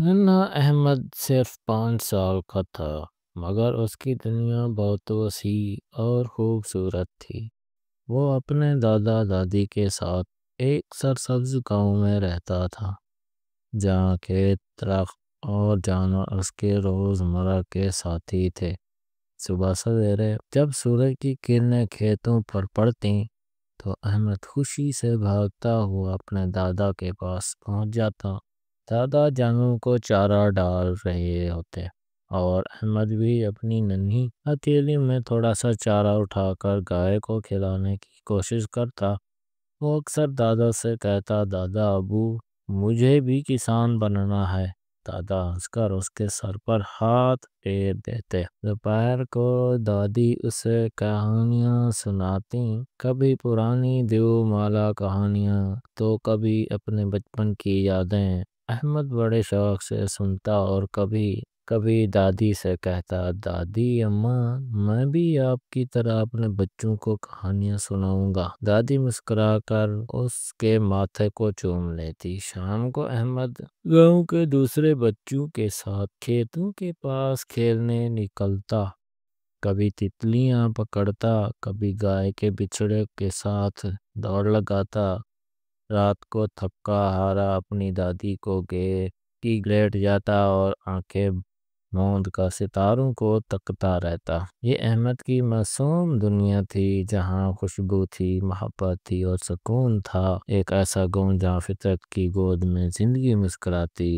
نا احمد صرف 5 سال کا تھا، مگر اس کی دنیا بہت وسیع اور خوبصورت تھی۔ وہ اپنے دادا دادی کے ساتھ ایک سرسبز گاؤں میں رہتا تھا، جہاں کھیت، درخت اور جانور اس کے روزمرہ کے ساتھی تھے۔ صبح سویرے جب سورج کی کرنیں کھیتوں پر پڑتیں تو احمد خوشی سے بھاگتا ہوا اپنے دادا کے پاس پہنچ جاتا۔ دادا جانوروں کو چارہ ڈال رہے ہوتے اور احمد بھی اپنی ننھی ہتھیلی میں تھوڑا سا چارہ اٹھا کر گائے کو کھلانے کی کوشش کرتا۔ وہ اکثر دادا سے کہتا، دادا ابو مجھے بھی کسان بننا ہے۔ دادا ہنس کر اس کے سر پر ہاتھ پھیر دیتے۔ دوپہر کو دادی اسے کہانیاں سناتی، کبھی پرانی دیو مالا کہانیاں تو کبھی اپنے بچپن کی یادیں۔ احمد بڑے شوق سے سنتا اور کبھی کبھی دادی سے کہتا، دادی اماں میں بھی آپ کی طرح اپنے بچوں کو کہانیاں سناؤں گا۔ دادی مسکرا کر اس کے ماتھے کو چوم لیتی۔ شام کو احمد گاؤں کے دوسرے بچوں کے ساتھ کھیتوں کے پاس کھیلنے نکلتا، کبھی تتلیاں پکڑتا، کبھی گائے کے بچھڑے کے ساتھ دوڑ لگاتا۔ رات کو تھکا ہارا اپنی دادی کو لیٹ جاتا اور آنکھیں موند کر ستاروں کو تکتا رہتا۔ یہ احمد کی معصوم دنیا تھی، جہاں خوشبو تھی، محبت تھی اور سکون تھا۔ ایک ایسا گاؤں جہاں فطرت کی گود میں زندگی مسکراتی